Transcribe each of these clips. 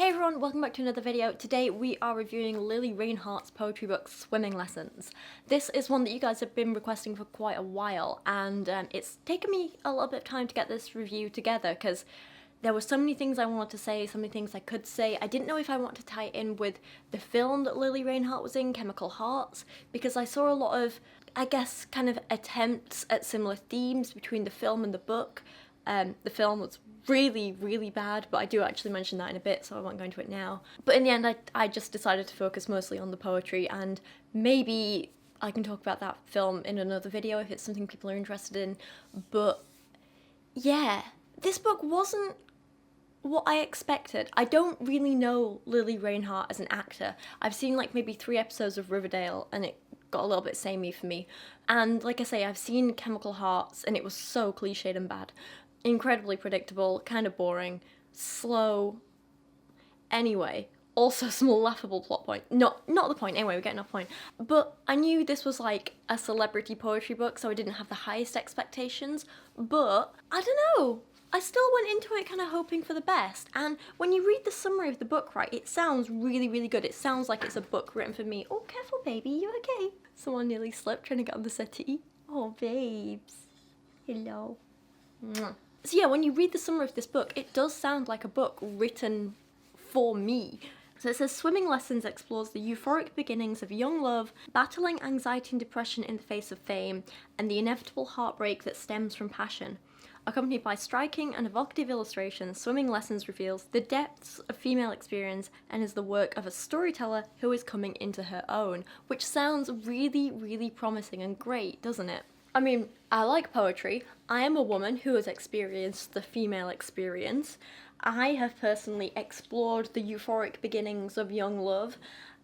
Hey everyone, welcome back to another video. Today we are reviewing Lili Reinhart's poetry book, Swimming Lessons. This is one that you guys have been requesting for quite a while, and it's taken me a little bit of time to get this review together because there were so many things I wanted to say, so many things I could say. I didn't know if I wanted to tie it in with the film that Lili Reinhart was in, Chemical Hearts, because I saw a lot of, I guess, kind of attempts at similar themes between the film and the book. The film was really bad, but I do actually mention that in a bit, so I won't go into it now. But in the end, I just decided to focus mostly on the poetry, and maybe I can talk about that film in another video if it's something people are interested in. But yeah, this book wasn't what I expected. I don't really know Lili Reinhart as an actor. I've seen like maybe 3 episodes of Riverdale and it got a little bit samey for me. And like I say, I've seen Chemical Hearts and it was so cliched and bad. Incredibly predictable, kind of boring, slow. Anyway, also some laughable plot point. Not the point, anyway, we're getting off point. But I knew this was like a celebrity poetry book, so I didn't have the highest expectations. But, I don't know, I still went into it kind of hoping for the best. And when you read the summary of the book, right, it sounds really good. It sounds like it's a book written for me. Oh, careful baby, you okay? Someone nearly slipped trying to get on the settee. Oh, babes. Hello. Mwah. So yeah, when you read the summary of this book, it does sound like a book written for me. So it says, Swimming Lessons explores the euphoric beginnings of young love, battling anxiety and depression in the face of fame, and the inevitable heartbreak that stems from passion. Accompanied by striking and evocative illustrations, Swimming Lessons reveals the depths of female experience and is the work of a storyteller who is coming into her own, which sounds really promising and great, doesn't it? I mean, I like poetry. I am a woman who has experienced the female experience. I have personally explored the euphoric beginnings of young love,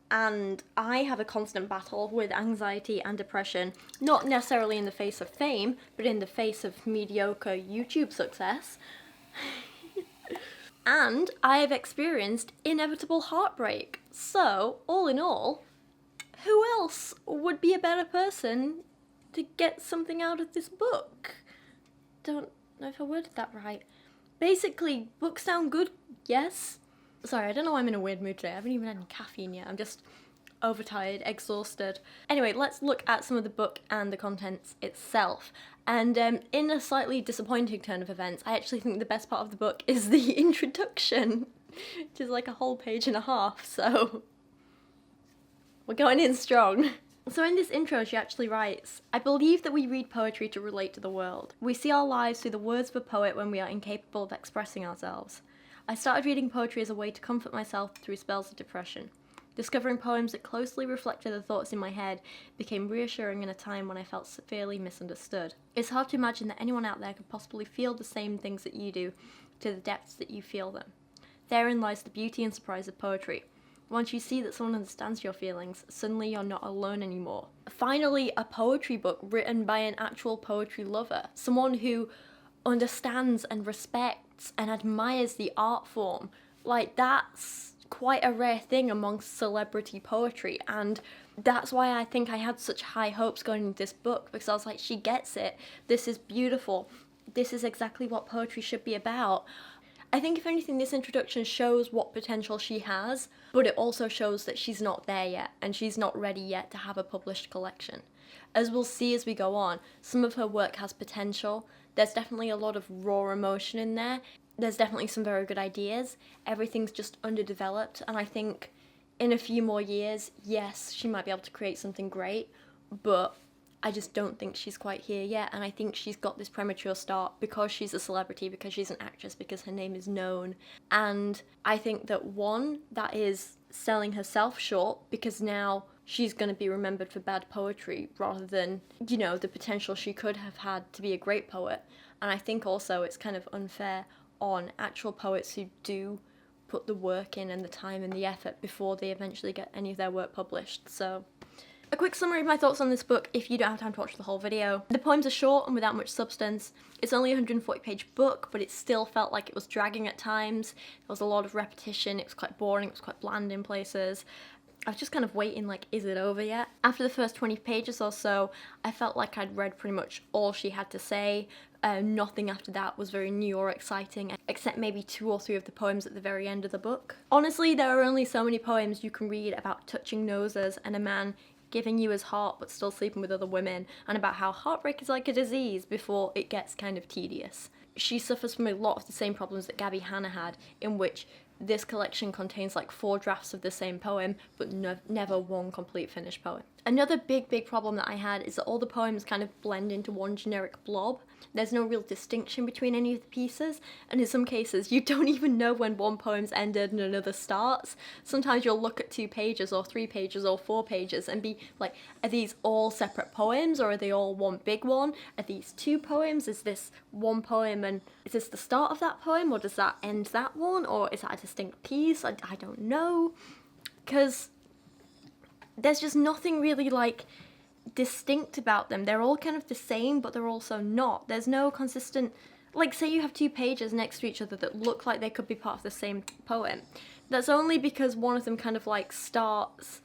and I have a constant battle with anxiety and depression, not necessarily in the face of fame, but in the face of mediocre YouTube success. And I have experienced inevitable heartbreak. So, all in all, who else would be a better person to get something out of this book? Don't know if I worded that right. Basically, books sound good, yes? Sorry, I don't know why I'm in a weird mood today. I haven't even had any caffeine yet. I'm just overtired, exhausted. Anyway, let's look at some of the book and the contents itself. And in a slightly disappointing turn of events, I actually think the best part of the book is the introduction, which is like a whole page and a half, so we're going in strong. So in this intro, she actually writes, I believe that we read poetry to relate to the world. We see our lives through the words of a poet when we are incapable of expressing ourselves. I started reading poetry as a way to comfort myself through spells of depression. Discovering poems that closely reflected the thoughts in my head became reassuring in a time when I felt severely misunderstood. It's hard to imagine that anyone out there could possibly feel the same things that you do to the depths that you feel them. Therein lies the beauty and surprise of poetry. Once you see that someone understands your feelings, suddenly you're not alone anymore. Finally, a poetry book written by an actual poetry lover. Someone who understands and respects and admires the art form. Like, that's quite a rare thing amongst celebrity poetry, and that's why I think I had such high hopes going into this book, because I was like, she gets it. This is beautiful. This is exactly what poetry should be about. I think if anything, this introduction shows what potential she has, but it also shows that she's not there yet, and she's not ready yet to have a published collection. As we'll see as we go on, some of her work has potential. There's definitely a lot of raw emotion in there. There's definitely some very good ideas. Everything's just underdeveloped, and I think in a few more years, yes, she might be able to create something great, but I just don't think she's quite here yet, and I think she's got this premature start because she's a celebrity, because she's an actress, because her name is known. And I think that one, that is selling herself short, because now she's going to be remembered for bad poetry rather than, you know, the potential she could have had to be a great poet. And I think also it's kind of unfair on actual poets who do put the work in and the time and the effort before they eventually get any of their work published. So a quick summary of my thoughts on this book if you don't have time to watch the whole video. The poems are short and without much substance. It's only a 140-page book, but it still felt like it was dragging at times. There was a lot of repetition, it was quite boring, it was quite bland in places. I was just kind of waiting, like, is it over yet? After the first 20 pages or so, I felt like I'd read pretty much all she had to say. Nothing after that was very new or exciting, except maybe 2 or 3 of the poems at the very end of the book. Honestly, there are only so many poems you can read about touching noses and a man giving you his heart but still sleeping with other women, and about how heartbreak is like a disease before it gets kind of tedious. She suffers from a lot of the same problems that Gabby Hanna had, in which this collection contains like 4 drafts of the same poem, but never one complete finished poem. Another big problem that I had is that all the poems kind of blend into one generic blob. There's no real distinction between any of the pieces, and in some cases you don't even know when one poem's ended and another starts. Sometimes you'll look at 2 pages or 3 pages or 4 pages and be like, are these all separate poems, or are they all one big one? Are these 2 poems? Is this one poem, and is this the start of that poem, or does that end that one, or is that a distinct piece? I don't know, because there's just nothing really like distinct about them. They're all kind of the same, but they're also not. There's no consistent, like, say you have 2 pages next to each other that look like they could be part of the same poem. That's only because one of them kind of like starts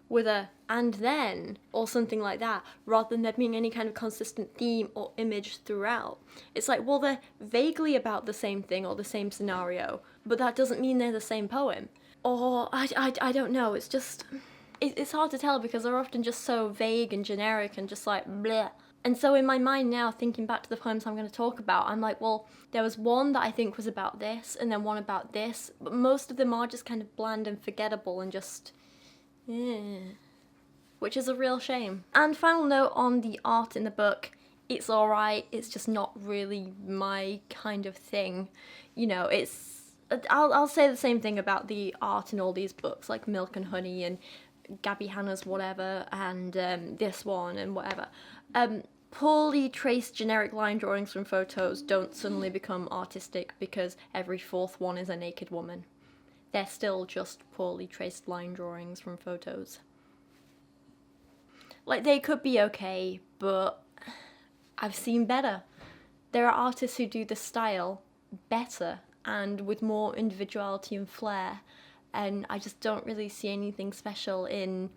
with a and then or something like that, rather than there being any kind of consistent theme or image throughout. It's like, well, they're vaguely about the same thing or the same scenario, but that doesn't mean they're the same poem. Or I don't know, it's just, it's hard to tell because they're often just so vague and generic and just like bleh. And so in my mind now, thinking back to the poems I'm going to talk about, I'm like, well, there was one that I think was about this, and then one about this, but most of them are just kind of bland and forgettable and just, which is a real shame. And final note on the art in the book, it's alright, it's just not really my kind of thing. You know, it's, I'll say the same thing about the art in all these books, like Milk and Honey and Gabby Hanna's whatever, and this one and whatever. Poorly traced generic line drawings from photos don't suddenly become artistic because every 4th one is a naked woman. They're still just poorly traced line drawings from photos. Like, they could be okay, but I've seen better. There are artists who do the style better and with more individuality and flair, and I just don't really see anything special in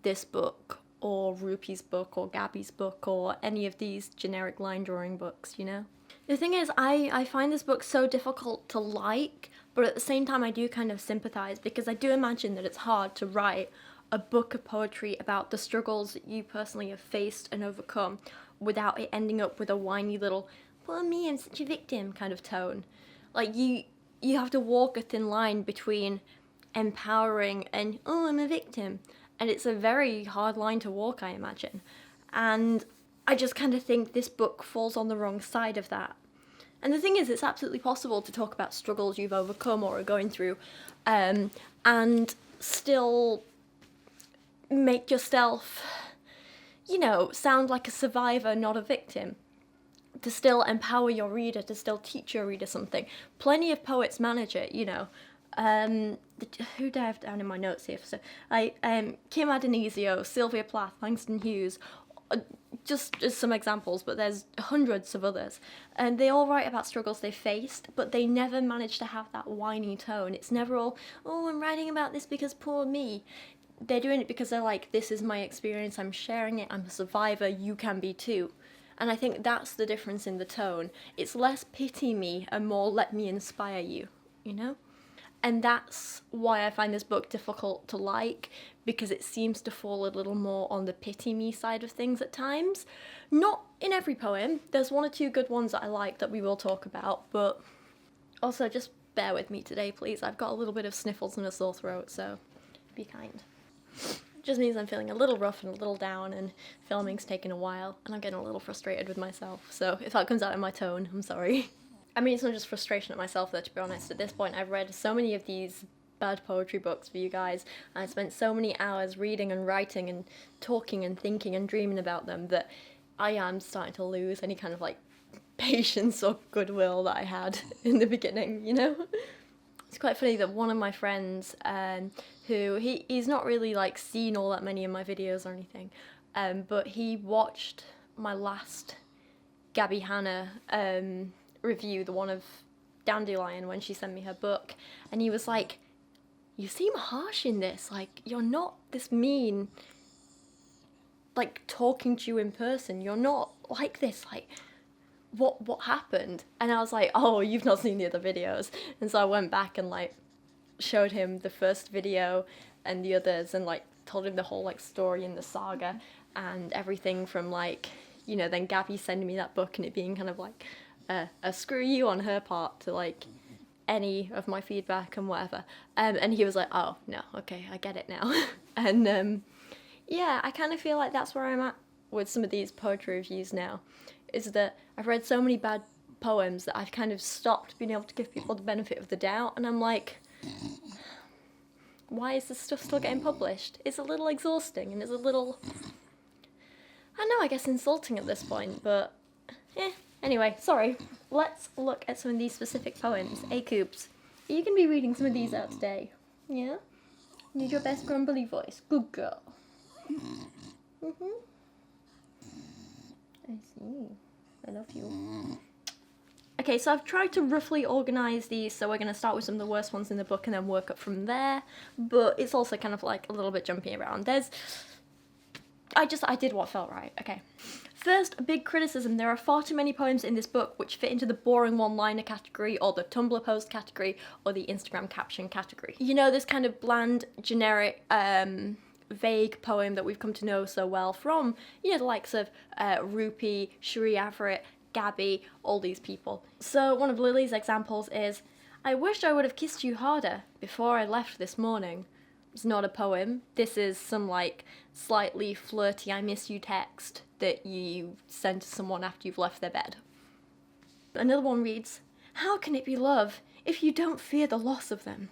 this book or Rupi's book or Gabby's book or any of these generic line drawing books, you know? The thing is, I find this book so difficult to like, but at the same time I do kind of sympathise, because I do imagine that it's hard to write a book of poetry about the struggles that you personally have faced and overcome without it ending up with a whiny little, poor me, I'm such a victim kind of tone. Like, you have to walk a thin line between empowering and, oh, I'm a victim. And it's a very hard line to walk, I imagine. And I just kind of think this book falls on the wrong side of that. And the thing is, it's absolutely possible to talk about struggles you've overcome or are going through, and still make yourself, you know, sound like a survivor, not a victim. To still empower your reader, to still teach your reader something. Plenty of poets manage it, you know. Who do I have down in my notes here? So, Kim Adonisio, Sylvia Plath, Langston Hughes, just as some examples, but there's hundreds of others. And they all write about struggles they faced, but they never manage to have that whiny tone. It's never all, oh, I'm writing about this because poor me. They're doing it because they're like, this is my experience, I'm sharing it, I'm a survivor, you can be too. And I think that's the difference in the tone. It's less pity me and more let me inspire you, you know? And that's why I find this book difficult to like, because it seems to fall a little more on the pity me side of things at times. Not in every poem. There's 1 or 2 good ones that I like that we will talk about, but also just bear with me today, please. I've got a little bit of sniffles and a sore throat, so be kind. It just means I'm feeling a little rough and a little down, and filming's taken a while, and I'm getting a little frustrated with myself, so if that comes out in my tone, I'm sorry. I mean, it's not just frustration at myself, though, to be honest. At this point, I've read so many of these bad poetry books for you guys, and I spent so many hours reading and writing and talking and thinking and dreaming about them that I am starting to lose any kind of, like, patience or goodwill that I had in the beginning, you know? It's quite funny that one of my friends, who, he's not really, like, seen all that many of my videos or anything, but he watched my last Gabby Hanna, review, the one of Dandelion, when she sent me her book, and he was like, you seem harsh in this. Like, you're not this mean, like, talking to you in person. You're not like this. Like, what happened? And I was like, oh, you've not seen the other videos. And so I went back and, like, showed him the first video and the others and, like, told him the whole, like, story in the saga and everything from, like, you know, then Gabby sending me that book and it being kind of like a screw you on her part to, like, any of my feedback and whatever. And he was like, oh, no, okay, I get it now. And, yeah, I kind of feel like that's where I'm at with some of these poetry reviews now, is that I've read so many bad poems that I've kind of stopped being able to give people the benefit of the doubt, and I'm like, why is this stuff still getting published? It's a little exhausting, and it's a little, I know, I guess insulting at this point, but, anyway, sorry. Let's look at some of these specific poems. Hey, Coops, are you going to be reading some of these out today? Yeah? Use your best grumbly voice. Good girl. I see. I love you. Okay, so I've tried to roughly organise these, so we're going to start with some of the worst ones in the book and then work up from there, but it's also kind of like a little bit jumping around. I did what felt right. Okay. First, a big criticism. There are far too many poems in this book which fit into the boring one-liner category, or the Tumblr post category, or the Instagram caption category. You know, this kind of bland, generic, vague poem that we've come to know so well from, you know, the likes of Rupee, Cherie Everett, Gabby, all these people. So one of Lily's examples is, I wish I would have kissed you harder before I left this morning. It's not a poem. This is some, like, slightly flirty I miss you text that you send to someone after you've left their bed. Another one reads, how can it be love if you don't fear the loss of them?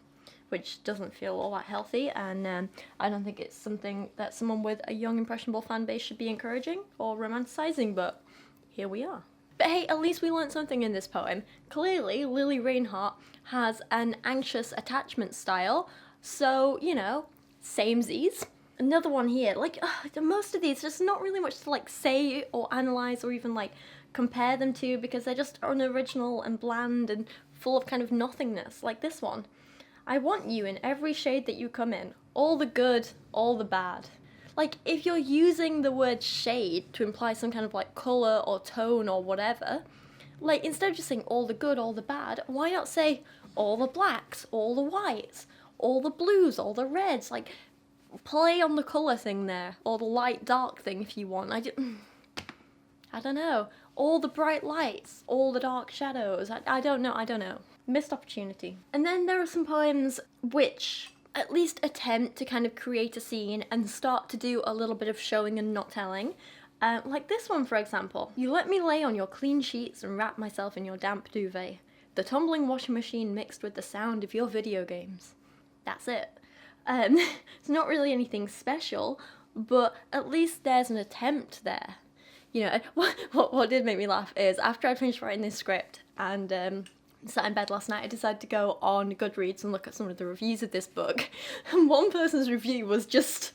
Which doesn't feel all that healthy, and I don't think it's something that someone with a young, impressionable fan base should be encouraging or romanticising, but here we are. But hey, at least we learnt something in this poem. Clearly, Lili Reinhart has an anxious attachment style, so, you know, samesies. Another one here, like, most of these, there's not really much to, like, say or analyse or even, like, compare them to, because they're just unoriginal and bland and full of kind of nothingness, like this one. I want you in every shade that you come in, all the good, all the bad. Like, if you're using the word shade to imply some kind of, like, colour or tone or whatever, like, instead of just saying all the good, all the bad, why not say all the blacks, all the whites, all the blues, all the reds? Like, play on the colour thing there, or the light-dark thing if you want. I don't know. All the bright lights, all the dark shadows. I don't know. Missed opportunity. And then there are some poems which at least attempt to kind of create a scene and start to do a little bit of showing and not telling. Like this one, for example. You let me lay on your clean sheets and wrap myself in your damp duvet. The tumbling washing machine mixed with the sound of your video games. That's it. It's not really anything special, but at least there's an attempt there. You know, what did make me laugh is after I finished writing this script and sat in bed last night, I decided to go on Goodreads and look at some of the reviews of this book, and one person's review was just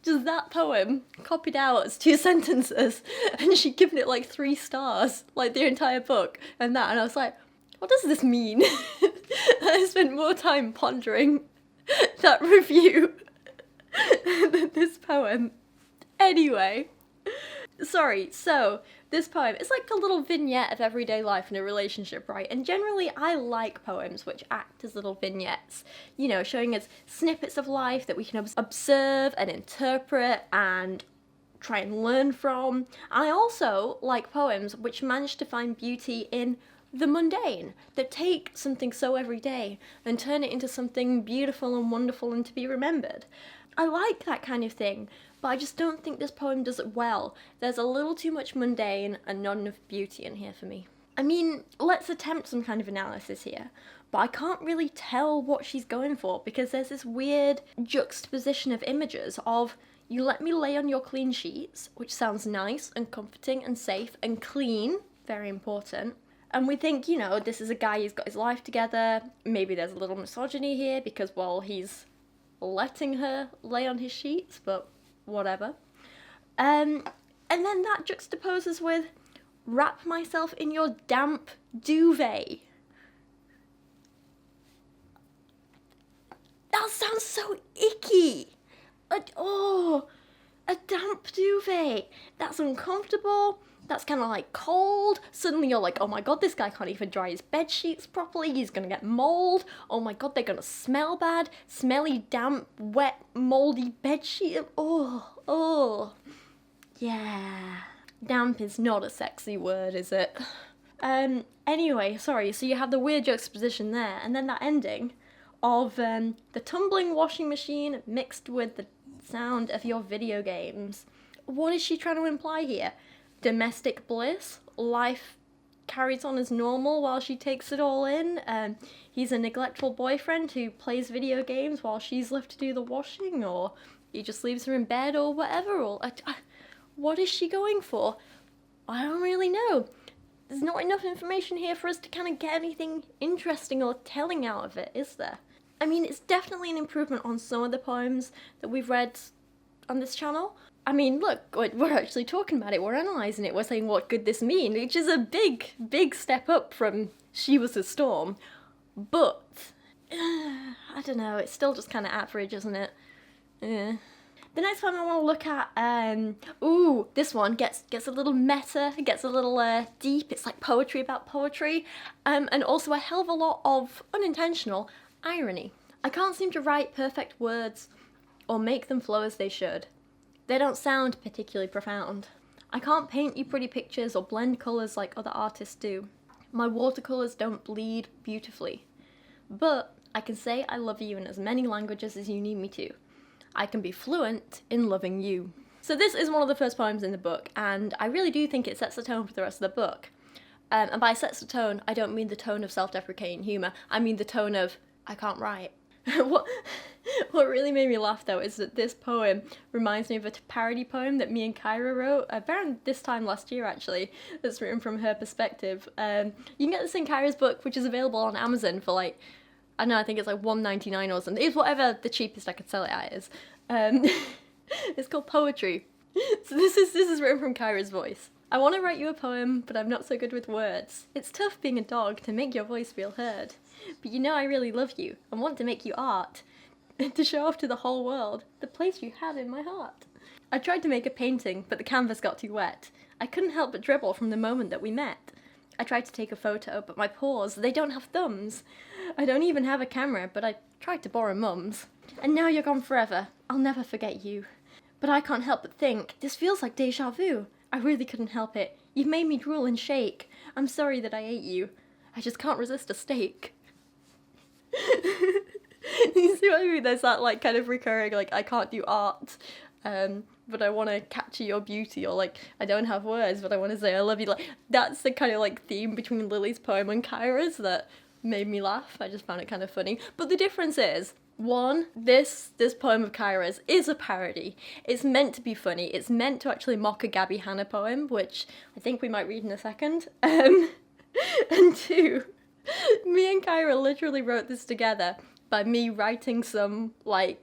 that poem copied out as 2 sentences, and she'd given it like 3 stars, like the entire book, and I was like, what does this mean? I spent more time pondering that review than this poem. Anyway, sorry, so this poem is like a little vignette of everyday life in a relationship, right? And generally I like poems which act as little vignettes, you know, showing us snippets of life that we can observe and interpret and try and learn from. I also like poems which manage to find beauty in the mundane, that take something so everyday and turn it into something beautiful and wonderful and to be remembered. I like that kind of thing, but I just don't think this poem does it well. There's a little too much mundane and not enough beauty in here for me. I mean, let's attempt some kind of analysis here, but I can't really tell what she's going for, because there's this weird juxtaposition of images of, you let me lay on your clean sheets, which sounds nice and comforting and safe and clean, very important. And we think, you know, this is a guy who's got his life together. Maybe there's a little misogyny here because, well, he's letting her lay on his sheets, but whatever. And then that juxtaposes with, wrap myself in your damp duvet. sounds so icky. A damp duvet. That's uncomfortable. That's kind of like cold. Suddenly you're like, oh my god, this guy can't even dry his bed sheets properly. He's gonna get mold. Oh my god, they're gonna smell bad. Smelly, damp, wet, moldy bed sheet. Oh. Yeah. Damp is not a sexy word, is it? Anyway, sorry, so you have the weird juxtaposition there, and then that ending of the tumbling washing machine mixed with the sound of your video games. What is she trying to imply here? Domestic bliss? Life carries on as normal while she takes it all in? He's a neglectful boyfriend who plays video games while she's left to do the washing, or he just leaves her in bed, or whatever, or what is she going for? I don't really know. There's not enough information here for us to kind of get anything interesting or telling out of it, is there? I mean, it's definitely an improvement on some of the poems that we've read on this channel. I mean, look, we're actually talking about it, we're analysing it, we're saying what could this mean, which is a big step up from She Was a Storm. But, I don't know, it's still just kind of average, isn't it? Yeah. The next one I want to look at, this one gets a little meta, it gets a little deep, it's like poetry about poetry, and also a hell of a lot of unintentional irony. I can't seem to write perfect words or make them flow as they should. They don't sound particularly profound. I can't paint you pretty pictures or blend colours like other artists do. My watercolours don't bleed beautifully. But I can say I love you in as many languages as you need me to. I can be fluent in loving you. So this is one of the first poems in the book, and I really do think it sets the tone for the rest of the book. And by sets the tone, I don't mean the tone of self-deprecating humour, I mean the tone of, I can't write. What really made me laugh though is that this poem reminds me of a parody poem that me and Kyra wrote around this time last year actually, that's written from her perspective. You can get this in Kyra's book, which is available on Amazon for like, I don't know, I think it's like $1.99 or something. It's whatever the cheapest I could sell it at is. It's called Poetry. So this is written from Kyra's voice. I want to write you a poem, but I'm not so good with words. It's tough being a dog to make your voice feel heard. But you know I really love you and want to make you art. To show off to the whole world the place you have in my heart. I tried to make a painting, but the canvas got too wet. I couldn't help but dribble from the moment that we met. I tried to take a photo, but my paws, they don't have thumbs. I don't even have a camera, but I tried to borrow Mum's. And now you're gone forever. I'll never forget you. But I can't help but think, this feels like deja vu. I really couldn't help it. You've made me drool and shake. I'm sorry that I ate you. I just can't resist a steak. You see what I mean? There's that like kind of recurring, like, I can't do art, but I want to capture your beauty, or like, I don't have words, but I want to say I love you. Like, that's the kind of like theme between Lily's poem and Kyra's that made me laugh. I just found it kind of funny. But the difference is, one, this poem of Kyra's is a parody. It's meant to be funny. It's meant to actually mock a Gabby Hanna poem, which I think we might read in a second. And two, me and Kyra literally wrote this together by me writing some, like,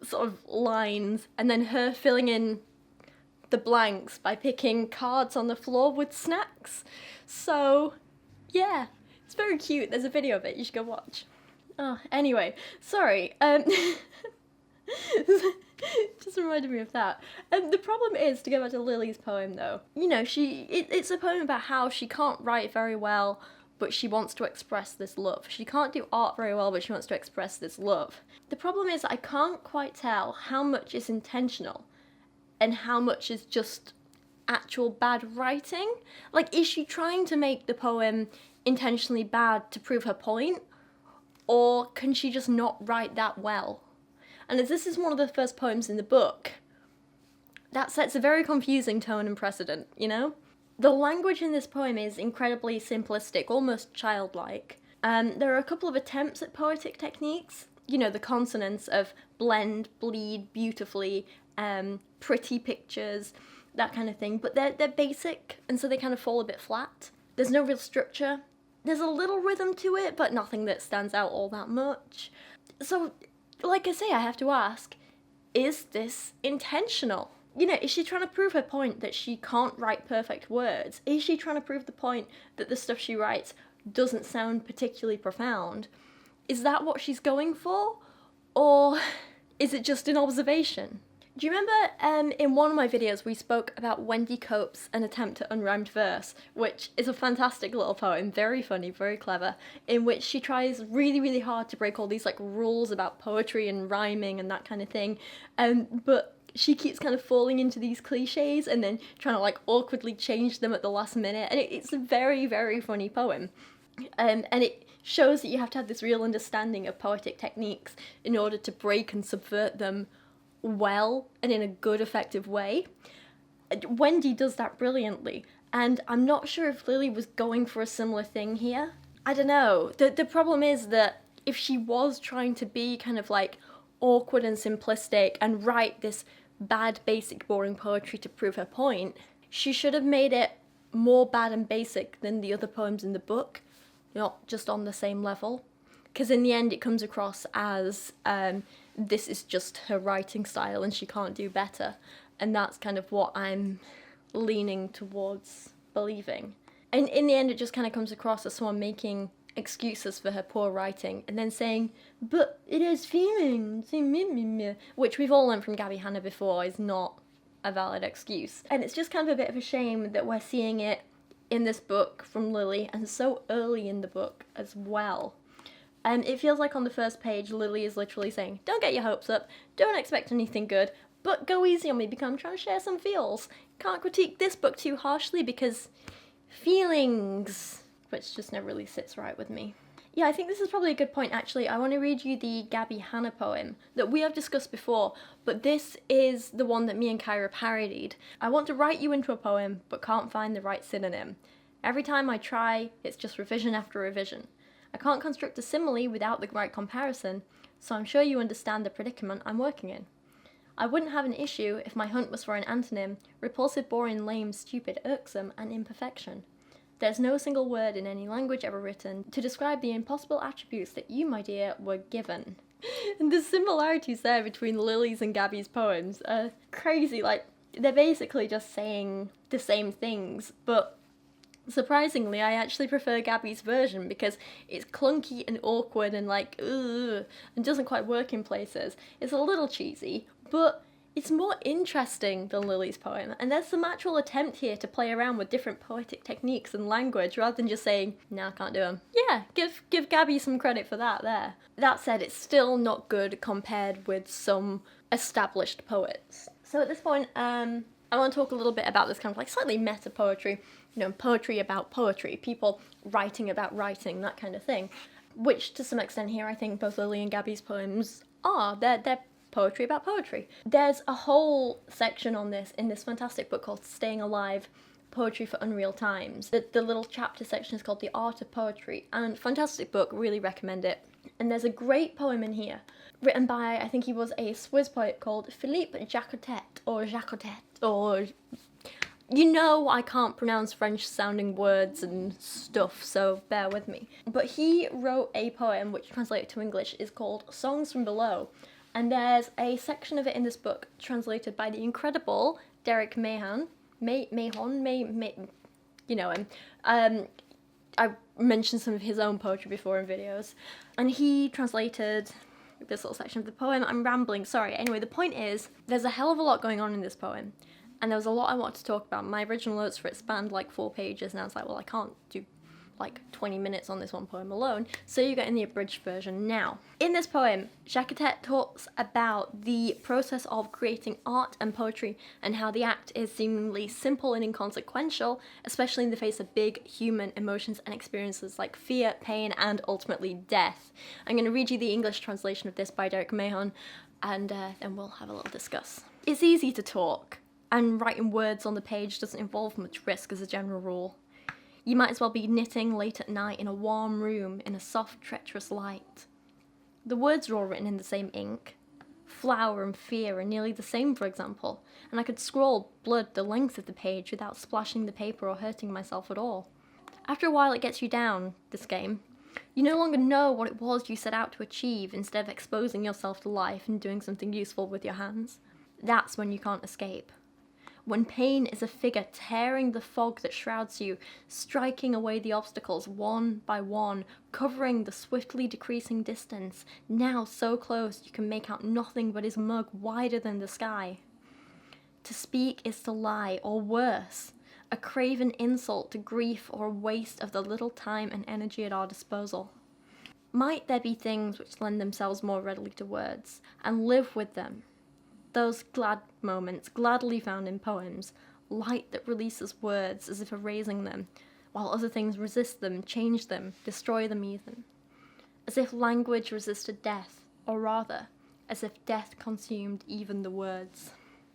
sort of lines, and then her filling in the blanks by picking cards on the floor with snacks. So, yeah, it's very cute. There's a video of it. You should go watch. Oh, anyway, sorry. Just reminded me of that. The problem is, to go back to Lily's poem, though, you know, it's a poem about how she can't write very well, but she wants to express this love. She can't do art very well, but she wants to express this love. The problem is I can't quite tell how much is intentional and how much is just actual bad writing. Like, is she trying to make the poem intentionally bad to prove her point? Or can she just not write that well? And as this is one of the first poems in the book, that sets a very confusing tone and precedent, you know? The language in this poem is incredibly simplistic, almost childlike. There are a couple of attempts at poetic techniques, you know, the consonants of blend, bleed, beautifully, pretty pictures, that kind of thing, but they're basic, and so they kind of fall a bit flat. There's no real structure. There's a little rhythm to it, but nothing that stands out all that much. So, like I say, I have to ask, is this intentional? You know, is she trying to prove her point that she can't write perfect words? Is she trying to prove the point that the stuff she writes doesn't sound particularly profound? Is that what she's going for? Or is it just an observation? Do you remember in one of my videos we spoke about Wendy Cope's An Attempt at Unrhymed Verse, which is a fantastic little poem, very funny, very clever, in which she tries really, really hard to break all these like rules about poetry and rhyming and that kind of thing, but she keeps kind of falling into these cliches and then trying to like awkwardly change them at the last minute, and it's a very, very funny poem. And it shows that you have to have this real understanding of poetic techniques in order to break and subvert them well and in a good, effective way. Wendy does that brilliantly, and I'm not sure if Lily was going for a similar thing here. I don't know. The problem is that if she was trying to be kind of like awkward and simplistic and write this bad, basic, boring poetry to prove her point, she should have made it more bad and basic than the other poems in the book, not just on the same level. Because in the end it comes across as this is just her writing style and she can't do better. And that's kind of what I'm leaning towards believing. And in the end it just kind of comes across as someone making excuses for her poor writing and then saying, but it has feelings, which we've all learned from Gabby Hanna before is not a valid excuse. And it's just kind of a bit of a shame that we're seeing it in this book from Lily and so early in the book as well. It feels like on the first page, Lily is literally saying, don't get your hopes up, don't expect anything good, but go easy on me because I'm trying to share some feels. Can't critique this book too harshly because feelings, which just never really sits right with me. Yeah, I think this is probably a good point actually. I want to read you the Gabby Hanna poem that we have discussed before, but this is the one that me and Kyra parodied. I want to write you into a poem, but can't find the right synonym. Every time I try, it's just revision after revision. I can't construct a simile without the right comparison, so I'm sure you understand the predicament I'm working in. I wouldn't have an issue if my hunt was for an antonym, repulsive, boring, lame, stupid, irksome, and imperfection. There's no single word in any language ever written to describe the impossible attributes that you, my dear, were given. And the similarities there between Lily's and Gabby's poems are crazy, like, they're basically just saying the same things, but surprisingly, I actually prefer Gabby's version because it's clunky and awkward and like, ugh, and doesn't quite work in places. It's a little cheesy, but it's more interesting than Lily's poem, and there's some actual attempt here to play around with different poetic techniques and language rather than just saying, nah, I can't do them. Yeah, give Gabby some credit for that there. That said, it's still not good compared with some established poets. So at this point, I want to talk a little bit about this kind of like slightly meta poetry, you know, poetry about poetry, people writing about writing, that kind of thing, which to some extent here I think both Lily and Gabby's poems are. They're poetry about poetry. There's a whole section on this in this fantastic book called Staying Alive, Poetry for Unreal Times. The little chapter section is called The Art of Poetry, and fantastic book, really recommend it. And there's a great poem in here, written by, I think he was a Swiss poet called Philippe Jacotet, or you know I can't pronounce French sounding words and stuff, so bear with me. But he wrote a poem which translated to English is called Songs from Below, and there's a section of it in this book translated by the incredible Derek Mahon, you know him. I mentioned some of his own poetry before in videos, and he translated this little section of the poem. I'm rambling, sorry. Anyway, the point is, there's a hell of a lot going on in this poem, and there was a lot I wanted to talk about. My original notes for it spanned like 4 pages, and I was like, well, I can't do like 20 minutes on this one poem alone, so you get in the abridged version now. In this poem, Jacotet talks about the process of creating art and poetry and how the act is seemingly simple and inconsequential, especially in the face of big human emotions and experiences like fear, pain, and ultimately death. I'm going to read you the English translation of this by Derek Mahon, and then we'll have a little discuss. It's easy to talk, and writing words on the page doesn't involve much risk as a general rule. You might as well be knitting late at night in a warm room in a soft, treacherous light. The words are all written in the same ink. Flower and fear are nearly the same, for example, and I could scroll blood the length of the page without splashing the paper or hurting myself at all. After a while it gets you down, this game. You no longer know what it was you set out to achieve instead of exposing yourself to life and doing something useful with your hands. That's when you can't escape. when pain is a figure tearing the fog that shrouds you, striking away the obstacles one by one, covering the swiftly decreasing distance, now so close you can make out nothing but his mug wider than the sky. To speak is to lie, or worse, a craven insult to grief or a waste of the little time and energy at our disposal. Might there be things which lend themselves more readily to words, and live with them? Those glad moments, gladly found in poems, light that releases words as if erasing them, while other things resist them, change them, destroy them even. As if language resisted death, or rather, as if death consumed even the words.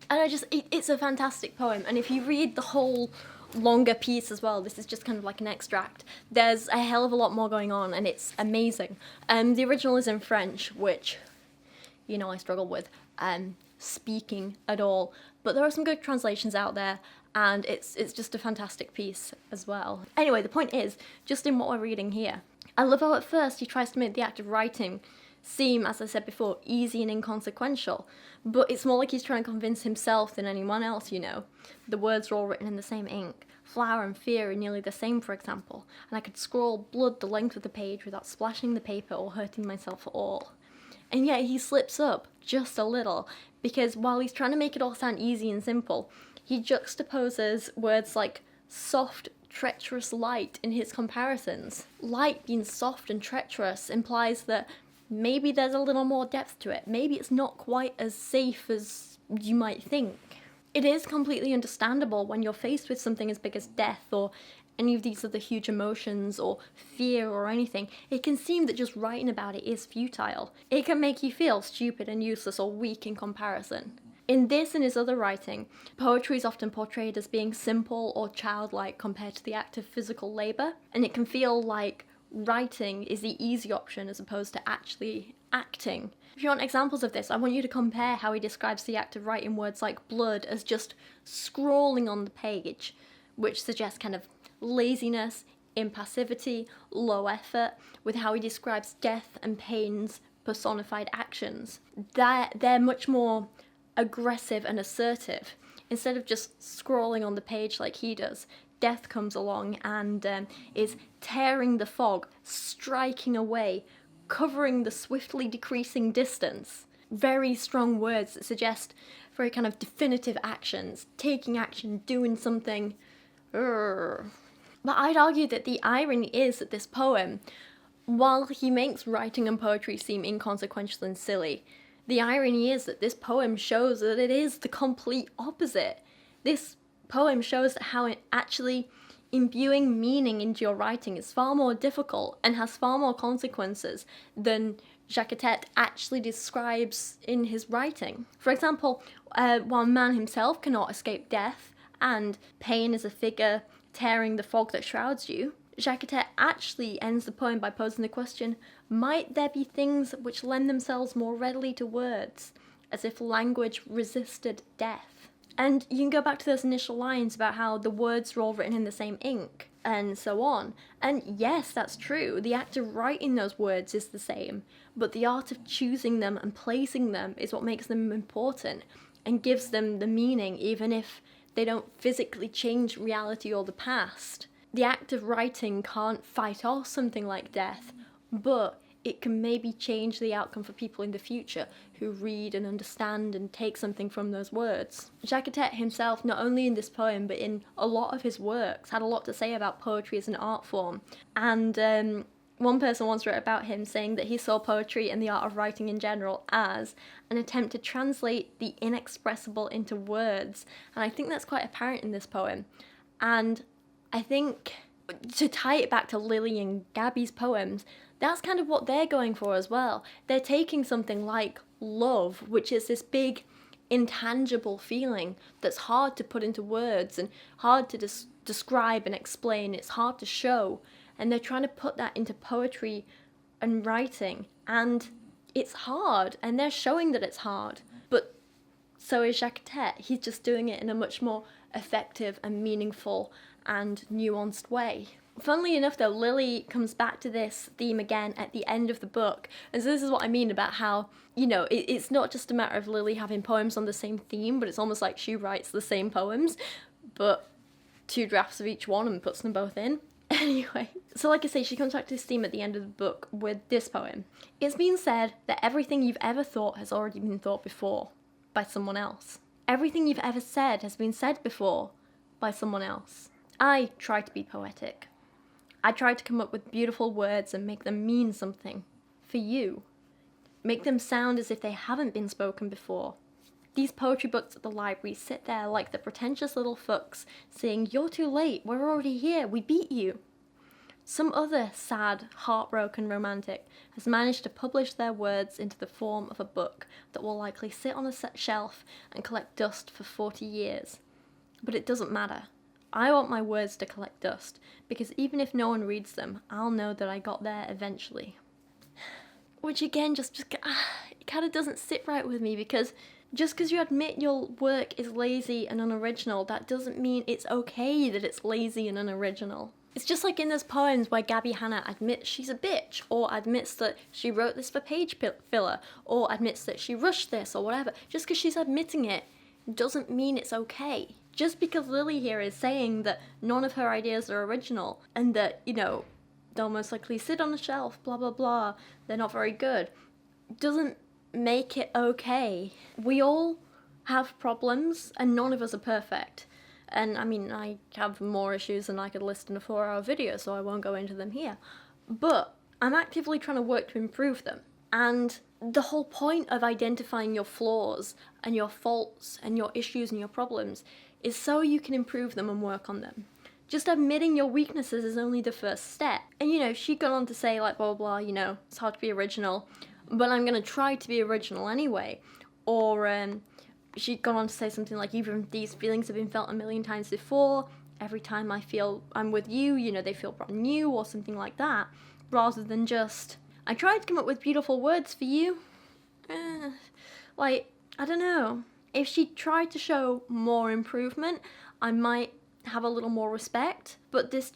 And it's a fantastic poem, and if you read the whole longer piece as well, this is just kind of like an extract, there's a hell of a lot more going on, and it's amazing. The original is in French, which, I struggle with speaking at all, but there are some good translations out there, and it's just a fantastic piece as well. Anyway, the point is, just in what we're reading here, I love how at first he tries to make the act of writing seem, as I said before, easy and inconsequential, but it's more like he's trying to convince himself than anyone else, The words are all written in the same ink. Flower and fear are nearly the same, for example, and I could scrawl blood the length of the page without splashing the paper or hurting myself at all. And yet he slips up just a little, because while he's trying to make it all sound easy and simple, he juxtaposes words like soft, treacherous light in his comparisons. Light being soft and treacherous implies that maybe there's a little more depth to it. Maybe it's not quite as safe as you might think. It is completely understandable when you're faced with something as big as death or any of these other huge emotions or fear or anything. It can seem that just writing about it is futile. It can make you feel stupid and useless or weak in comparison. In this and his other writing, poetry is often portrayed as being simple or childlike compared to the act of physical labour, and it can feel like writing is the easy option as opposed to actually acting. If you want examples of this, I want you to compare how he describes the act of writing words like blood as just scrawling on the page, which suggests kind of laziness, impassivity, low effort, with how he describes death and pain's personified actions. They're much more aggressive and assertive. Instead of just scrawling on the page like he does, death comes along and is tearing the fog, striking away, covering the swiftly decreasing distance. Very strong words that suggest very kind of definitive actions, taking action, doing something. But I'd argue that the irony is that this poem, while he makes writing and poetry seem inconsequential and silly, the irony is that this poem shows that it is the complete opposite. This poem shows that how actually imbuing meaning into your writing is far more difficult and has far more consequences than Jaquetet actually describes in his writing. For example, while man himself cannot escape death and pain is a figure tearing the fog that shrouds you, Jaquetet actually ends the poem by posing the question, might there be things which lend themselves more readily to words, as if language resisted death? And you can go back to those initial lines about how the words are all written in the same ink, and so on. And yes, that's true, the act of writing those words is the same, but the art of choosing them and placing them is what makes them important, and gives them the meaning even if they don't physically change reality or the past. The act of writing can't fight off something like death, but it can maybe change the outcome for people in the future who read and understand and take something from those words. Jaquetet himself, not only in this poem, but in a lot of his works, had a lot to say about poetry as an art form. And one person once wrote about him saying that he saw poetry and the art of writing in general as an attempt to translate the inexpressible into words. And I think that's quite apparent in this poem. And I think, to tie it back to Lily and Gabby's poems, that's kind of what they're going for as well. They're taking something like love, which is this big, intangible feeling that's hard to put into words and hard to describe and explain. It's hard to show. And they're trying to put that into poetry and writing. And it's hard. And they're showing that it's hard. But so is Jaquetet. He's just doing it in a much more effective and meaningful and nuanced way. Funnily enough though, Lily comes back to this theme again at the end of the book, and so this is what I mean about how, you know, it's not just a matter of Lily having poems on the same theme, but it's almost like she writes the same poems, but 2 drafts of each one and puts them both in. Anyway, so like I say, she comes back to this theme at the end of the book with this poem. It's been said that everything you've ever thought has already been thought before by someone else. Everything you've ever said has been said before by someone else. I try to be poetic. I try to come up with beautiful words and make them mean something. For you. Make them sound as if they haven't been spoken before. These poetry books at the library sit there like the pretentious little fucks, saying, "You're too late, we're already here, we beat you." Some other sad, heartbroken romantic has managed to publish their words into the form of a book that will likely sit on a shelf and collect dust for 40 years. But it doesn't matter. I want my words to collect dust, because even if no one reads them, I'll know that I got there eventually. Which again, it kind of doesn't sit right with me, because just because you admit your work is lazy and unoriginal, that doesn't mean it's okay that it's lazy and unoriginal. It's just like in those poems where Gabby Hanna admits she's a bitch, or admits that she wrote this for page filler, or admits that she rushed this, or whatever. Just because she's admitting it doesn't mean it's okay. Just because Lily here is saying that none of her ideas are original, and that, you know, they'll most likely sit on a shelf, blah blah blah, they're not very good, doesn't make it okay. We all have problems, and none of us are perfect. And I mean, I have more issues than I could list in a 4-hour video, so I won't go into them here. But I'm actively trying to work to improve them. And the whole point of identifying your flaws and your faults and your issues and your problems is so you can improve them and work on them. Just admitting your weaknesses is only the first step. And you know, she got on to say like blah blah blah, you know, it's hard to be original, but I'm gonna try to be original anyway. Or she got on to say something like, even these feelings have been felt a million times before, every time I feel I'm with you, you know, they feel brand new, or something like that, rather than just, I tried to come up with beautiful words for you. Like, I don't know. If she tried to show more improvement, I might have a little more respect. But this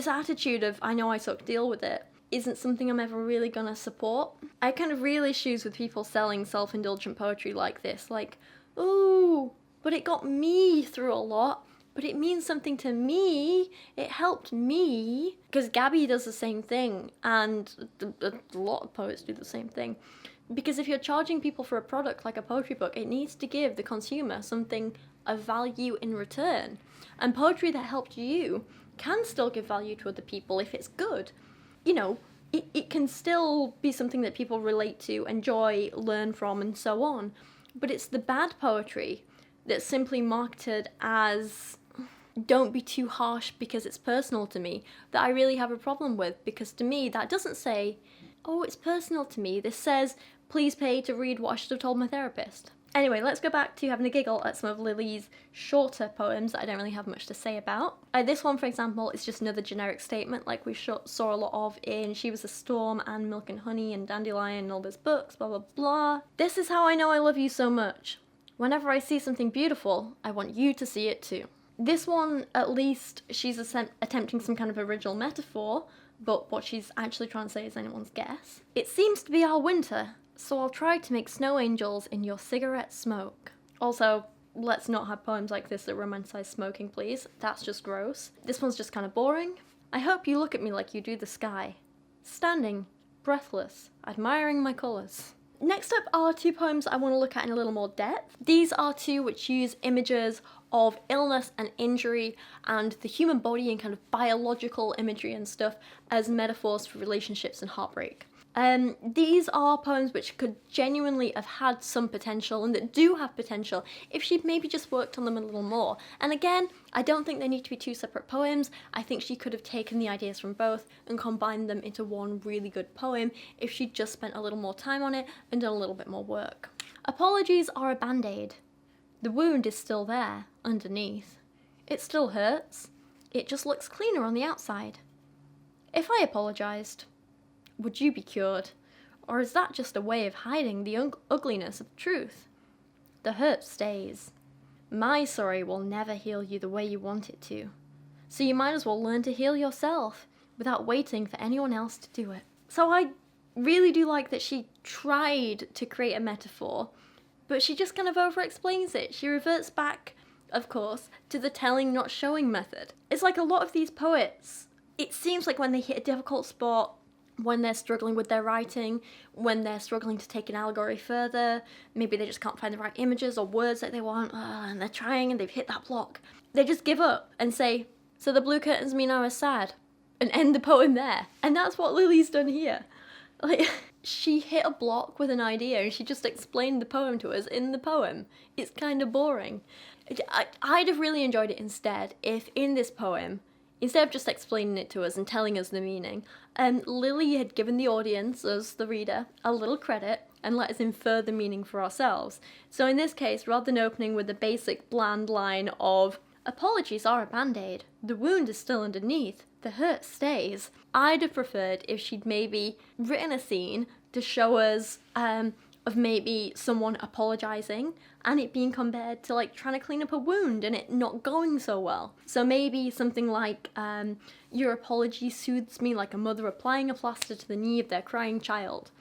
attitude of, I know I suck, deal with it, isn't something I'm ever really gonna support. I kind of real issues with people selling self-indulgent poetry like this. Like, ooh, but it got me through a lot. But it means something to me. It helped me. Because Gabby does the same thing. And a lot of poets do the same thing. Because if you're charging people for a product like a poetry book, it needs to give the consumer something of value in return. And poetry that helped you can still give value to other people if it's good. You know, it can still be something that people relate to, enjoy, learn from, and so on. But it's the bad poetry that's simply marketed as, don't be too harsh because it's personal to me, that I really have a problem with. Because to me, that doesn't say, oh, it's personal to me. This says, please pay to read what I should have told my therapist. Anyway, let's go back to having a giggle at some of Lily's shorter poems that I don't really have much to say about. This one, for example, is just another generic statement like we saw a lot of in She Was a Storm and Milk and Honey and Dandelion and all those books, blah blah blah. This is how I know I love you so much. Whenever I see something beautiful, I want you to see it too. This one, at least, she's attempting some kind of original metaphor, but what she's actually trying to say is anyone's guess. It seems to be our winter, so I'll try to make snow angels in your cigarette smoke. Also, let's not have poems like this that romanticize smoking, please. That's just gross. This one's just kind of boring. I hope you look at me like you do the sky. Standing, breathless, admiring my colours. Next up are 2 poems I want to look at in a little more depth. These are 2 which use images of illness and injury and the human body and kind of biological imagery and stuff as metaphors for relationships and heartbreak. These are poems which could genuinely have had some potential, and that do have potential, if she'd maybe just worked on them a little more. And again, I don't think they need to be 2 separate poems. I think she could have taken the ideas from both and combined them into one really good poem if she'd just spent a little more time on it and done a little bit more work. Apologies are a band-aid. The wound is still there, underneath. It still hurts. It just looks cleaner on the outside. If I apologised, would you be cured? Or is that just a way of hiding the ugliness of truth? The hurt stays. My sorry will never heal you the way you want it to. So you might as well learn to heal yourself without waiting for anyone else to do it. So I really do like that she tried to create a metaphor, but she just kind of over-explains it. She reverts back, of course, to the telling not showing method. It's like a lot of these poets, it seems like when they hit a difficult spot, when they're struggling with their writing, when they're struggling to take an allegory further, maybe they just can't find the right images or words that they want, and they're trying and they've hit that block. They just give up and say, so the blue curtains mean I was sad, and end the poem there. And that's what Lily's done here. Like, she hit a block with an idea and she just explained the poem to us in the poem. It's kind of boring. I'd have really enjoyed it instead if in this poem, instead of just explaining it to us and telling us the meaning, Lily had given the audience, us the reader, a little credit and let us infer the meaning for ourselves. So in this case, rather than opening with the basic bland line of, apologies are a band-aid, the wound is still underneath, the hurt stays, I'd have preferred if she'd maybe written a scene to show us of maybe someone apologising and it being compared to like trying to clean up a wound and it not going so well. So maybe something like, your apology soothes me like a mother applying a plaster to the knee of their crying child.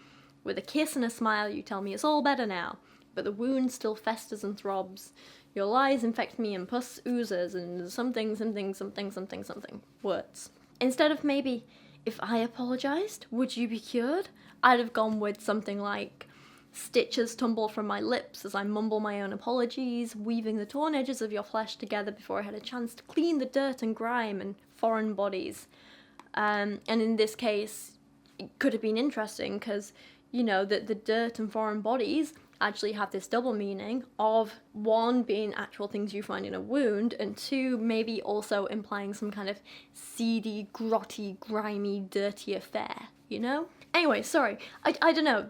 With a kiss and a smile you tell me it's all better now, but the wound still festers and throbs. Your lies infect me and pus oozes and something words. Instead of maybe, if I apologised, would you be cured? I'd have gone with something like, stitches tumble from my lips as I mumble my own apologies, weaving the torn edges of your flesh together before I had a chance to clean the dirt and grime and foreign bodies. And in this case, it could have been interesting because, you know, that the dirt and foreign bodies actually have this double meaning of, one, being actual things you find in a wound, and two, maybe also implying some kind of seedy, grotty, grimy, dirty affair, you know? Anyway, sorry, I don't know,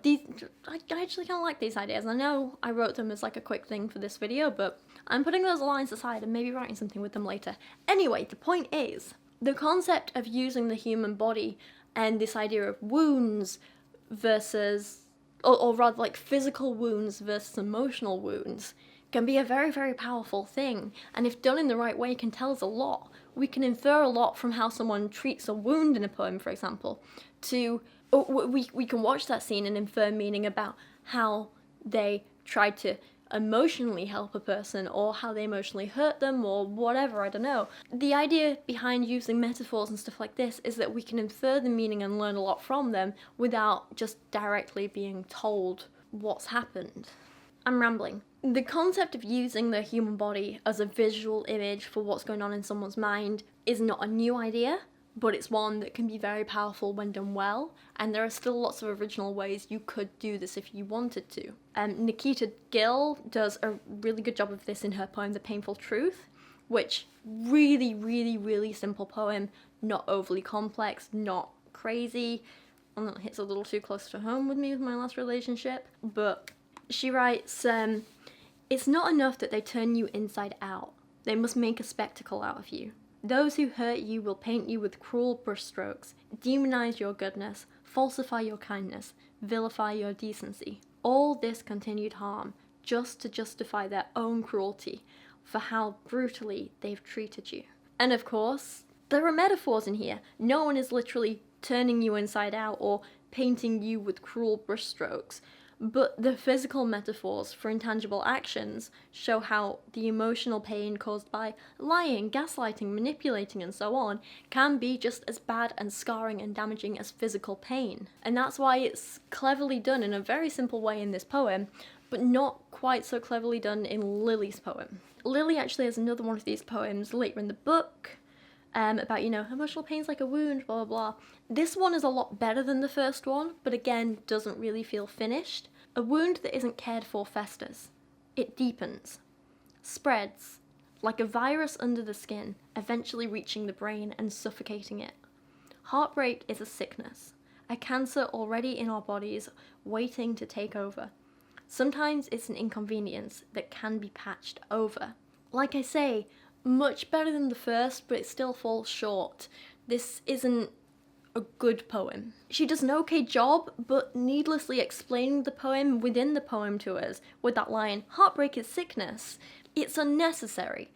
I actually kind of like these ideas. I know I wrote them as like a quick thing for this video, but I'm putting those lines aside and maybe writing something with them later. Anyway, the point is, the concept of using the human body and this idea of wounds versus, or rather like physical wounds versus emotional wounds, can be a very, very powerful thing, and if done in the right way can tell us a lot. We can infer a lot from how someone treats a wound in a poem, for example, to, we can watch that scene and infer meaning about how they tried to emotionally help a person, or how they emotionally hurt them, or whatever, I don't know. The idea behind using metaphors and stuff like this is that we can infer the meaning and learn a lot from them without just directly being told what's happened. I'm rambling. The concept of using the human body as a visual image for what's going on in someone's mind is not a new idea, but it's one that can be very powerful when done well, and there are still lots of original ways you could do this if you wanted to. Nikita Gill does a really good job of this in her poem The Painful Truth, which really simple poem, not overly complex, not crazy. Well, that hits a little too close to home with me with my last relationship, but she writes, it's not enough that they turn you inside out, they must make a spectacle out of you. Those who hurt you will paint you with cruel brushstrokes, demonize your goodness, falsify your kindness, vilify your decency. All this continued harm, just to justify their own cruelty, for how brutally they've treated you. And of course, there are metaphors in here. No one is literally turning you inside out or painting you with cruel brushstrokes. But the physical metaphors for intangible actions show how the emotional pain caused by lying, gaslighting, manipulating, and so on can be just as bad and scarring and damaging as physical pain. And that's why it's cleverly done in a very simple way in this poem, but not quite so cleverly done in Lily's poem. Lily actually has another one of these poems later in the book, about, you know, emotional pain's like a wound, blah, blah, blah. This one is a lot better than the first one, but again, doesn't really feel finished. A wound that isn't cared for festers. It deepens, spreads, like a virus under the skin, eventually reaching the brain and suffocating it. Heartbreak is a sickness, a cancer already in our bodies, waiting to take over. Sometimes it's an inconvenience that can be patched over. Like I say, much better than the first, but it still falls short. This isn't a good poem. She does an okay job, but needlessly explaining the poem within the poem to us with that line, heartbreak is sickness. It's unnecessary.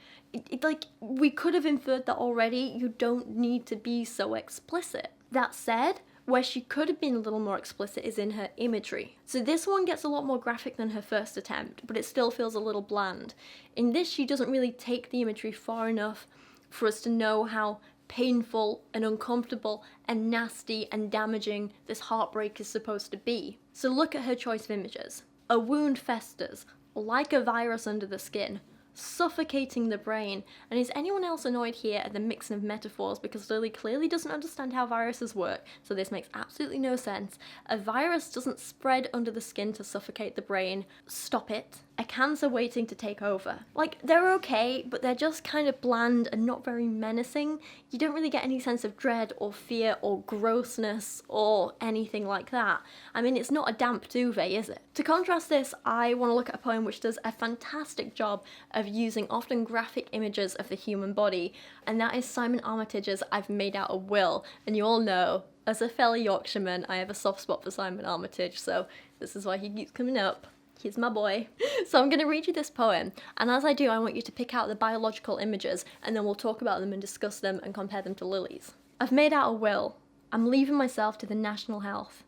Like, we could have inferred that already. You don't need to be so explicit. That said, where she could have been a little more explicit is in her imagery. So this one gets a lot more graphic than her first attempt, but it still feels a little bland. In this, she doesn't really take the imagery far enough for us to know how painful and uncomfortable and nasty and damaging this heartbreak is supposed to be. So look at her choice of images. A wound festers, like a virus under the skin, suffocating the brain. And is anyone else annoyed here at the mixing of metaphors? Because Lily clearly doesn't understand how viruses work, so this makes absolutely no sense. A virus doesn't spread under the skin to suffocate the brain. Stop it. A cancer waiting to take over. Like, they're okay, but they're just kind of bland and not very menacing. You don't really get any sense of dread or fear or grossness or anything like that. I mean, it's not a damp duvet, is it? To contrast this, I want to look at a poem which does a fantastic job of using often graphic images of the human body, and that is Simon Armitage's I've Made Out a Will. And you all know, as a fellow Yorkshireman, I have a soft spot for Simon Armitage, so this is why he keeps coming up. He's my boy. So I'm going to read you this poem, and as I do, I want you to pick out the biological images, and then we'll talk about them and discuss them and compare them to Lily's. I've made out a will. I'm leaving myself to the National Health.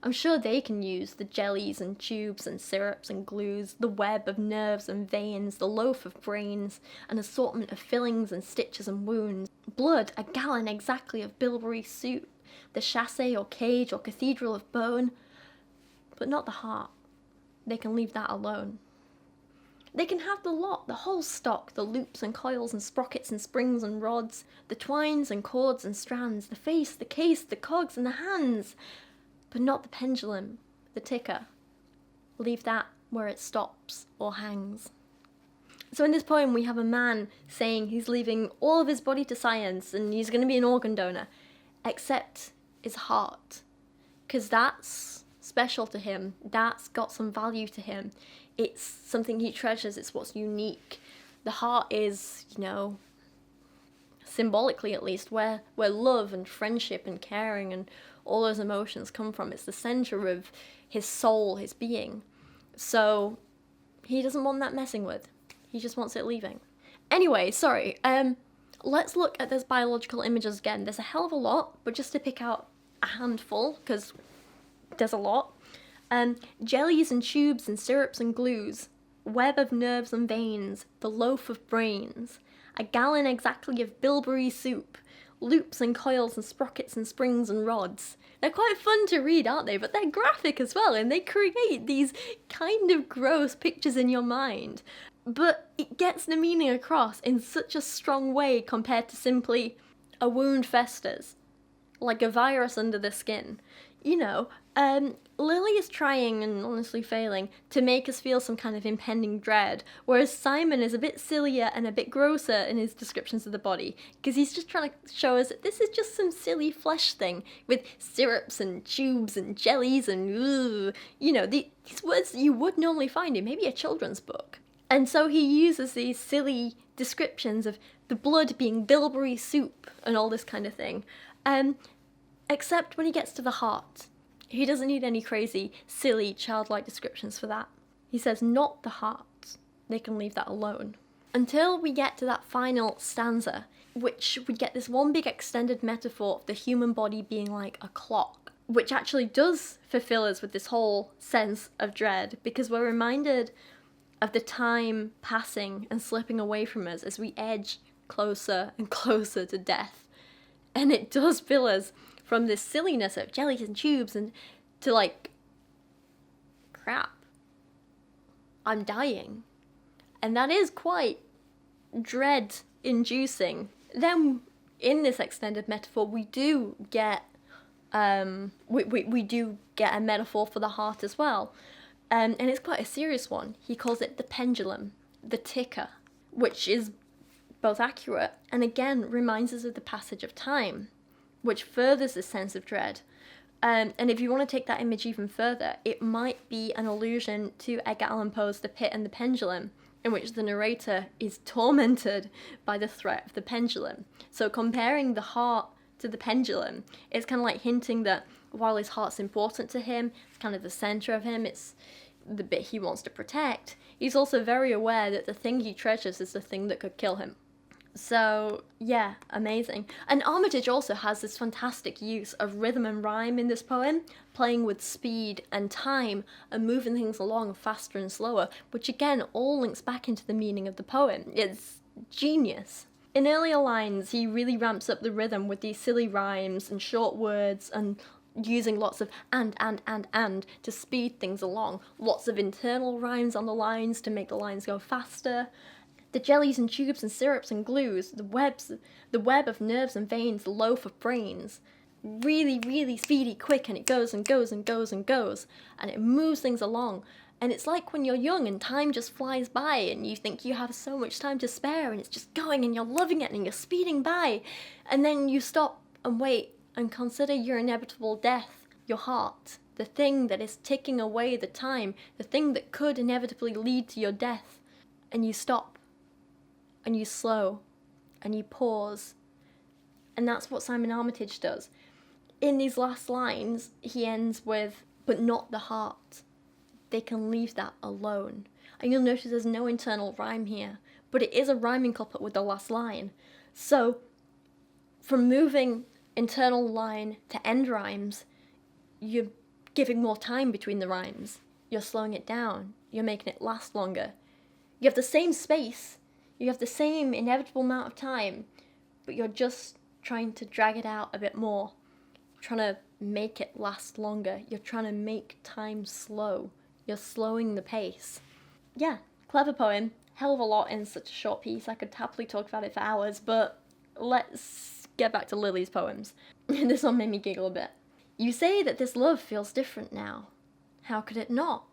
I'm sure they can use the jellies and tubes and syrups and glues, the web of nerves and veins, the loaf of brains, an assortment of fillings and stitches and wounds, blood, a gallon exactly of bilberry soup, the chassis or cage or cathedral of bone, but not the heart. They can leave that alone. They can have the lot, the whole stock, the loops and coils and sprockets and springs and rods, the twines and cords and strands, the face, the case, the cogs and the hands, but not the pendulum, the ticker. Leave that where it stops or hangs. So in this poem we have a man saying he's leaving all of his body to science and he's going to be an organ donor, except his heart, because that's special to him, that's got some value to him. It's something he treasures, it's what's unique. The heart is, you know, symbolically at least, where love and friendship and caring and all those emotions come from. It's the centre of his soul, his being. So he doesn't want that messing with. He just wants it leaving. Anyway, sorry, let's look at those biological images again. There's a hell of a lot, but just to pick out a handful, because there's a lot. Jellies and tubes and syrups and glues, web of nerves and veins, the loaf of brains, a gallon exactly of bilberry soup, loops and coils and sprockets and springs and rods. They're quite fun to read, aren't they? But they're graphic as well, and they create these kind of gross pictures in your mind. But it gets the meaning across in such a strong way compared to simply a wound festers, like a virus under the skin. You know, Lily is trying, and honestly failing, to make us feel some kind of impending dread, whereas Simon is a bit sillier and a bit grosser in his descriptions of the body, because he's just trying to show us that this is just some silly flesh thing, with syrups and tubes and jellies and, you know, these words that you would normally find in maybe a children's book. And so he uses these silly descriptions of the blood being bilberry soup and all this kind of thing. Except when he gets to the heart. He doesn't need any crazy, silly, childlike descriptions for that. He says not the heart. They can leave that alone. Until we get to that final stanza, which we get this one big extended metaphor of the human body being like a clock, which actually does fulfill us with this whole sense of dread, because we're reminded of the time passing and slipping away from us as we edge closer and closer to death. And it does fill us from this silliness of jellies and tubes and to like, crap, I'm dying. And that is quite dread-inducing. Then, in this extended metaphor, we do get we do get a metaphor for the heart as well. And it's quite a serious one. He calls it the pendulum, the ticker, which is both accurate and again reminds us of the passage of time, which furthers the sense of dread. And if you want to take that image even further, it might be an allusion to Edgar Allan Poe's The Pit and the Pendulum, in which the narrator is tormented by the threat of the pendulum. So comparing the heart to the pendulum, it's kind of like hinting that while his heart's important to him, it's kind of the centre of him, it's, the bit he wants to protect, he's also very aware that the thing he treasures is the thing that could kill him. So, yeah, amazing. And Armitage also has this fantastic use of rhythm and rhyme in this poem, playing with speed and time and moving things along faster and slower, which again all links back into the meaning of the poem. It's genius. In earlier lines, he really ramps up the rhythm with these silly rhymes and short words and using lots of and to speed things along. Lots of internal rhymes on the lines to make the lines go faster. The jellies and tubes and syrups and glues, the web of nerves and veins, the loaf of brains. Really, really speedy, quick, and it goes and goes and goes and goes, and it moves things along. And it's like when you're young and time just flies by and you think you have so much time to spare and it's just going and you're loving it and you're speeding by. And then you stop and wait and consider your inevitable death, your heart, the thing that is ticking away the time, the thing that could inevitably lead to your death. And you stop. And you slow, and you pause. And that's what Simon Armitage does. In these last lines, he ends with, but not the heart. They can leave that alone. And you'll notice there's no internal rhyme here, but it is a rhyming couplet with the last line. So, from moving internal line to end rhymes, you're giving more time between the rhymes. You're slowing it down. You're making it last longer. You have the same space. You have the same inevitable amount of time, but you're just trying to drag it out a bit more. Trying to make it last longer. You're trying to make time slow. You're slowing the pace. Yeah, clever poem. Hell of a lot in such a short piece. I could happily talk about it for hours, but let's get back to Lily's poems. This one made me giggle a bit. You say that this love feels different now. How could it not?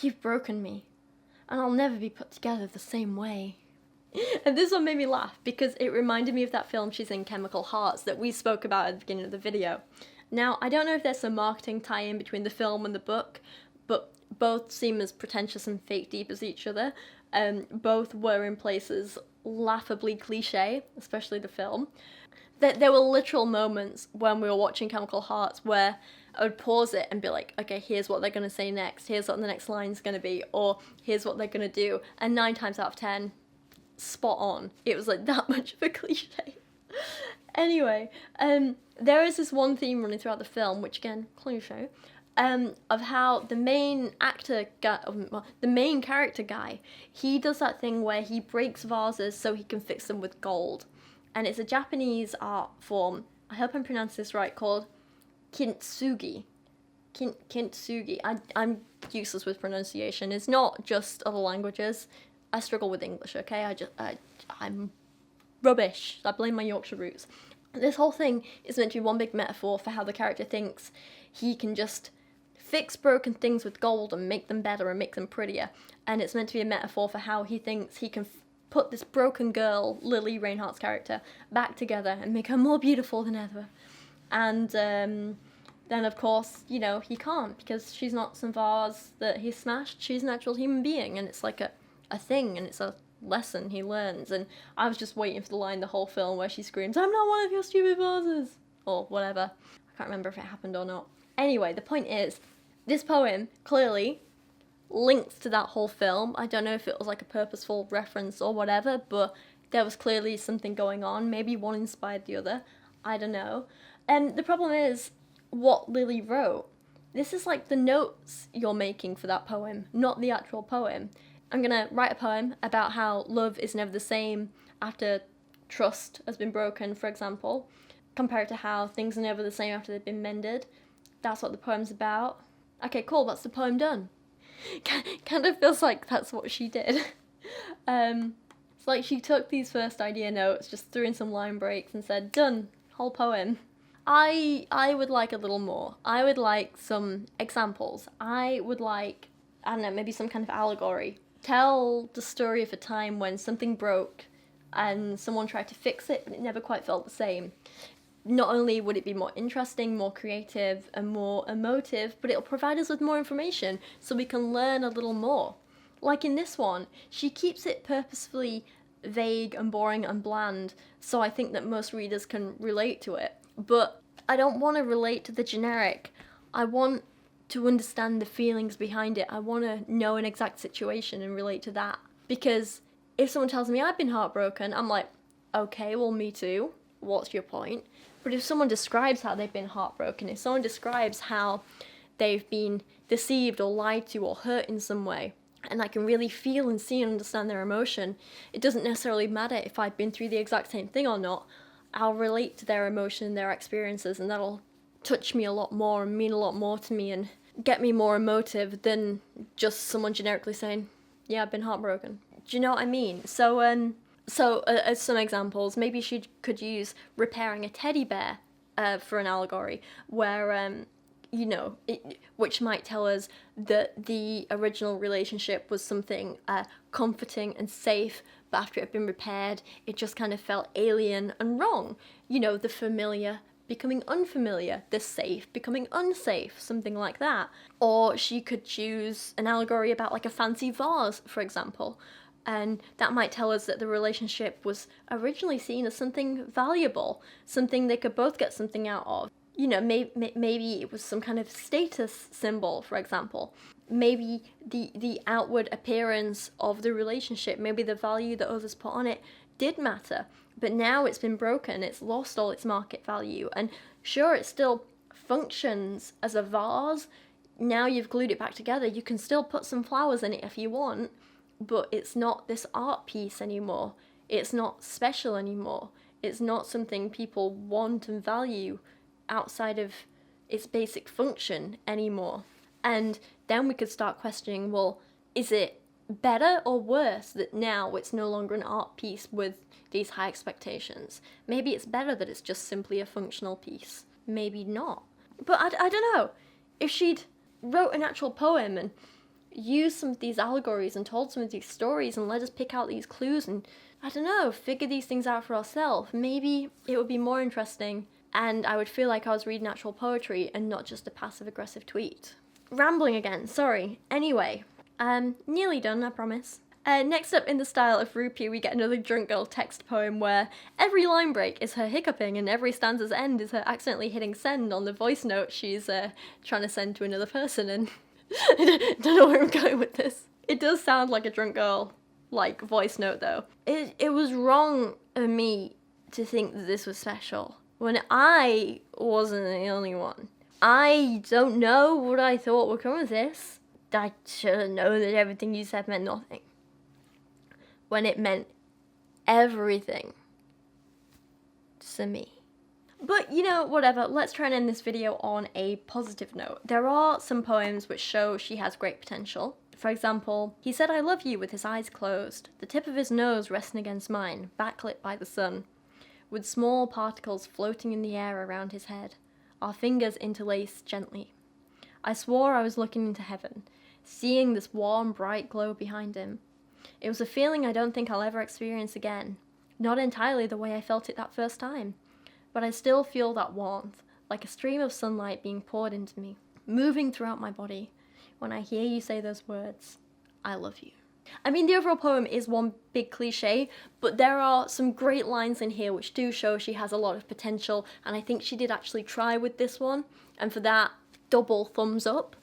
You've broken me, and I'll never be put together the same way. And this one made me laugh because it reminded me of that film she's in, Chemical Hearts, that we spoke about at the beginning of the video. Now, I don't know if there's some marketing tie-in between the film and the book, but both seem as pretentious and fake deep as each other. Both were in places laughably cliche, especially the film. There were literal moments when we were watching Chemical Hearts where I would pause it and be like, okay, here's what they're going to say next, here's what the next line's going to be, or here's what they're going to do, and 9 times out of 10, spot on. It was like that much of a cliche. Anyway, there is this one theme running throughout the film, which again, cliche, of how the main character guy, he does that thing where he breaks vases so he can fix them with gold. And it's a Japanese art form, I hope I'm pronouncing this right, called kintsugi. Kintsugi. I'm useless with pronunciation. It's not just other languages. I struggle with English, okay? I'm rubbish. I blame my Yorkshire roots. This whole thing is meant to be one big metaphor for how the character thinks he can just fix broken things with gold and make them better and make them prettier. And it's meant to be a metaphor for how he thinks he can put this broken girl, Lili Reinhart's character, back together and make her more beautiful than ever. And then, of course, you know, he can't because she's not some vase that he smashed. She's an actual human being, and it's like a thing, and it's a lesson he learns. And I was just waiting for the line the whole film where she screams, "I'm not one of your stupid vases," or whatever. I can't remember if it happened or not. Anyway, the point is, this poem clearly links to that whole film. I don't know if it was like a purposeful reference or whatever, but there was clearly something going on. Maybe one inspired the other. I don't know. And the problem is what Lily wrote. This is like the notes you're making for that poem, not the actual poem. I'm gonna write a poem about how love is never the same after trust has been broken, for example, compared to how things are never the same after they've been mended. That's what the poem's about. Okay, cool, that's the poem done. Kind of feels like that's what she did. It's like she took these first idea notes, just threw in some line breaks and said, done, whole poem. I would like a little more. I would like some examples. I would like, I don't know, maybe some kind of allegory. Tell the story of a time when something broke and someone tried to fix it and it never quite felt the same. Not only would it be more interesting, more creative, and more emotive, but it'll provide us with more information so we can learn a little more. Like in this one, she keeps it purposefully vague and boring and bland, so I think that most readers can relate to it. But I don't want to relate to the generic. I want to understand the feelings behind it. I want to know an exact situation and relate to that. Because if someone tells me I've been heartbroken, I'm like, okay, well, me too. What's your point? But if someone describes how they've been heartbroken, if someone describes how they've been deceived or lied to or hurt in some way, and I can really feel and see and understand their emotion, it doesn't necessarily matter if I've been through the exact same thing or not. I'll relate to their emotion, their experiences, and that'll touch me a lot more and mean a lot more to me and get me more emotive than just someone generically saying, yeah, I've been heartbroken. Do you know what I mean? So as some examples, maybe she could use repairing a teddy bear for an allegory, where, which might tell us that the original relationship was something comforting and safe, but after it had been repaired, it just kind of felt alien and wrong. The familiar becoming unfamiliar, the safe becoming unsafe, something like that. Or she could choose an allegory about like a fancy vase, for example, and that might tell us that the relationship was originally seen as something valuable, something they could both get something out of. Maybe it was some kind of status symbol, for example. Maybe the outward appearance of the relationship, maybe the value that others put on it did matter. But now it's been broken, it's lost all its market value. And sure, it still functions as a vase. Now you've glued it back together, you can still put some flowers in it if you want, but it's not this art piece anymore. It's not special anymore. It's not something people want and value outside of its basic function anymore. And then we could start questioning, well, is it better or worse that now it's no longer an art piece with these high expectations? Maybe it's better that it's just simply a functional piece. Maybe not. But I don't know. If she'd wrote an actual poem and used some of these allegories and told some of these stories and let us pick out these clues and, I don't know, figure these things out for ourselves, maybe it would be more interesting and I would feel like I was reading actual poetry and not just a passive-aggressive tweet. Rambling again, sorry. Anyway, nearly done, I promise. Next up, in the style of Rupee, we get another drunk girl text poem where every line break is her hiccuping and every stanza's end is her accidentally hitting send on the voice note she's trying to send to another person, and I don't know where I'm going with this. It does sound like a drunk girl, like, voice note, though. It was wrong of me to think that this was special, when I wasn't the only one. I don't know what I thought would come of this. I should have known that everything you said meant nothing, when it meant everything to me. But, whatever, let's try and end this video on a positive note. There are some poems which show she has great potential. For example, he said I love you with his eyes closed, the tip of his nose resting against mine, backlit by the sun, with small particles floating in the air around his head, our fingers interlaced gently. I swore I was looking into heaven, seeing this warm, bright glow behind him. It was a feeling I don't think I'll ever experience again. Not entirely the way I felt it that first time, but I still feel that warmth, like a stream of sunlight being poured into me, moving throughout my body, when I hear you say those words, I love you. I mean, the overall poem is one big cliche, but there are some great lines in here which do show she has a lot of potential, and I think she did actually try with this one, and for that, double thumbs up.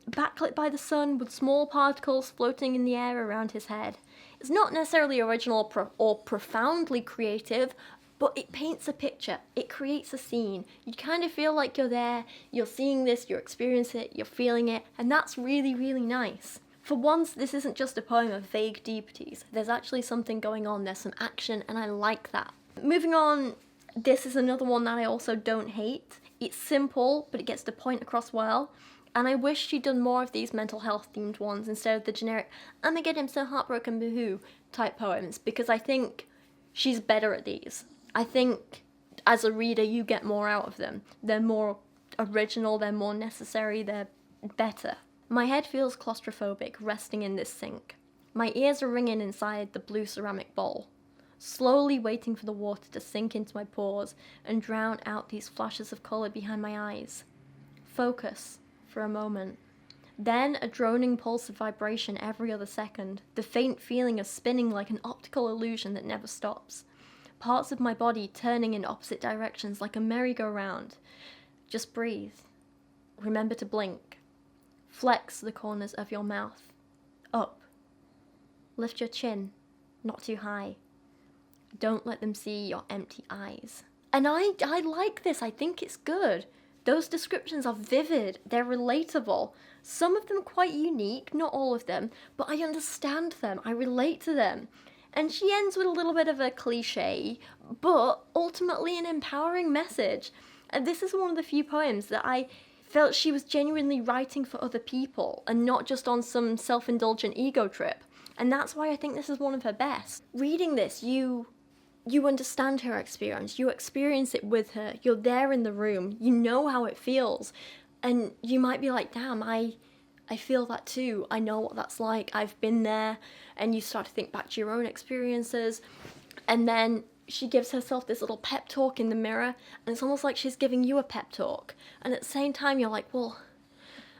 Backlit by the sun with small particles floating in the air around his head. It's not necessarily original or profoundly creative, but it paints a picture, it creates a scene. You kind of feel like you're there, you're seeing this, you're experiencing it, you're feeling it, and that's really, really nice. For once, this isn't just a poem of vague deepities. There's actually something going on, there's some action, and I like that. Moving on, this is another one that I also don't hate. It's simple, but it gets the point across well. And I wish she'd done more of these mental health themed ones instead of the generic, oh my god, I'm so heartbroken, boohoo type poems, because I think she's better at these. I think as a reader you get more out of them. They're more original, they're more necessary, they're better. My head feels claustrophobic resting in this sink. My ears are ringing inside the blue ceramic bowl, slowly waiting for the water to sink into my pores and drown out these flashes of colour behind my eyes. Focus for a moment. Then a droning pulse of vibration every other second, the faint feeling of spinning like an optical illusion that never stops. Parts of my body turning in opposite directions like a merry-go-round. Just breathe. Remember to blink. Flex the corners of your mouth. Up. Lift your chin. Not too high. Don't let them see your empty eyes. And I like this. I think it's good. Those descriptions are vivid. They're relatable. Some of them quite unique, not all of them, but I understand them. I relate to them. And she ends with a little bit of a cliche, but ultimately an empowering message. And this is one of the few poems that I felt she was genuinely writing for other people and not just on some self-indulgent ego trip. And that's why I think this is one of her best. Reading this, you understand her experience. You experience it with her. You're there in the room. You know how it feels. And you might be like, damn, I feel that too. I know what that's like. I've been there. And you start to think back to your own experiences. And then she gives herself this little pep talk in the mirror. And it's almost like she's giving you a pep talk. And at the same time, you're like, well,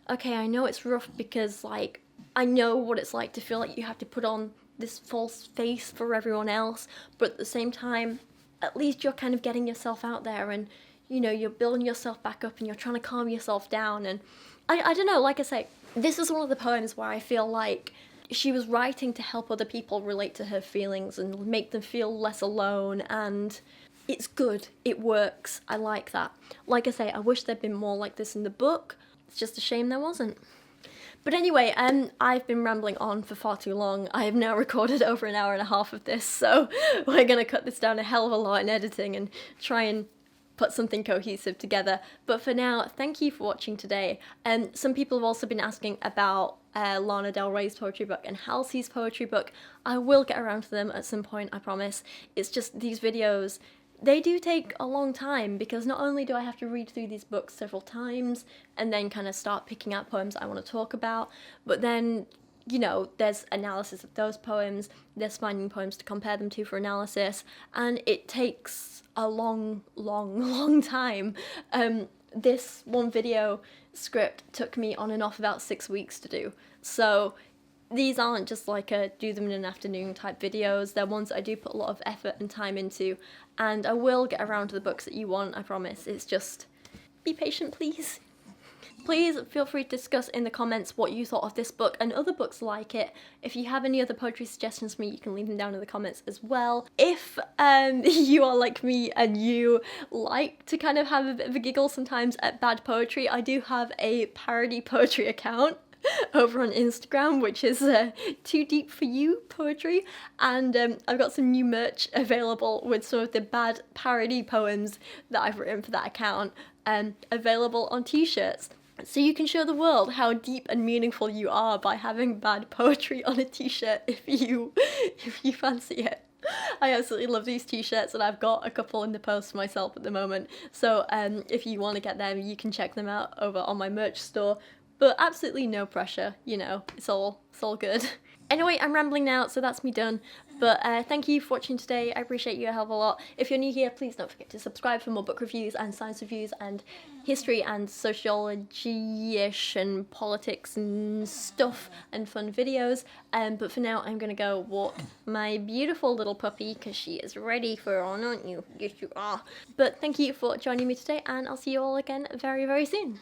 okay, I know it's rough because, like, I know what it's like to feel like you have to put on this false face for everyone else, but at the same time, at least you're kind of getting yourself out there and, you know, you're building yourself back up and you're trying to calm yourself down. And I don't know, like I say, this is one of the poems where I feel like she was writing to help other people relate to her feelings and make them feel less alone, and it's good, it works, I like that. Like I say, I wish there'd been more like this in the book. It's just a shame there wasn't. But anyway, I've been rambling on for far too long. I have now recorded over an hour and a half of this, so we're going to cut this down a hell of a lot in editing and try and put something cohesive together. But for now, thank you for watching today. Some people have also been asking about Lana Del Rey's poetry book and Halsey's poetry book. I will get around to them at some point, I promise. It's just these videos, they do take a long time because not only do I have to read through these books several times and then kind of start picking out poems I want to talk about, but then, you know, there's analysis of those poems, there's finding poems to compare them to for analysis, and it takes a long time. This one video script took me on and off about 6 weeks to do, so these aren't just like a do them in an afternoon type videos. They're ones that I do put a lot of effort and time into, and I will get around to the books that you want, I promise. It's just, be patient, please. Please feel free to discuss in the comments what you thought of this book and other books like it. If you have any other poetry suggestions for me, you can leave them down in the comments as well. If you are like me and you like to kind of have a bit of a giggle sometimes at bad poetry, I do have a parody poetry account over on Instagram, which is Too Deep For You poetry, and I've got some new merch available with some of the bad parody poems that I've written for that account, available on t-shirts. So you can show the world how deep and meaningful you are by having bad poetry on a t-shirt if you fancy it. I absolutely love these t-shirts, and I've got a couple in the post for myself at the moment, so if you want to get them, you can check them out over on my merch store. But absolutely no pressure, you know, it's all good. Anyway, I'm rambling now, so that's me done. But thank you for watching today. I appreciate you a hell of a lot. If you're new here, please don't forget to subscribe for more book reviews and science reviews and history and sociology-ish and politics and stuff and fun videos. But for now, I'm going to go walk my beautiful little puppy because she is ready for on, aren't you? Yes, you are. But thank you for joining me today, and I'll see you all again very, very soon.